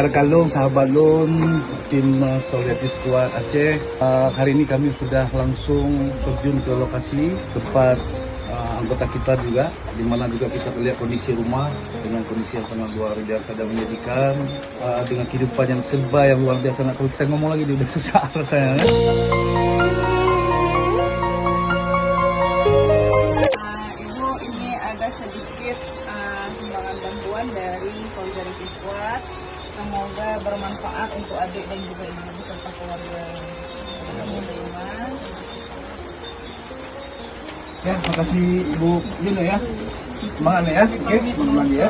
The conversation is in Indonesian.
rekan Long, sahabat Long, tim Solidarity Squad Aceh. Hari ini kami sudah langsung terjun ke lokasi tempat anggota kita juga, di mana juga kita lihat kondisi rumah dengan kondisi yang sangat luar biasa dan menyedihkan, dengan kehidupan yang serba yang luar biasa. Nah, kalau kita ngomong lagi udah sesak rasanya. Ibu, ini ada sedikit sumbangan bantuan dari Solidarity Squad. Semoga bermanfaat untuk adik dan juga ibu beserta keluarga. Ya, makasih Ibu Lino ya. Semangat ya. Oke, semangat ya.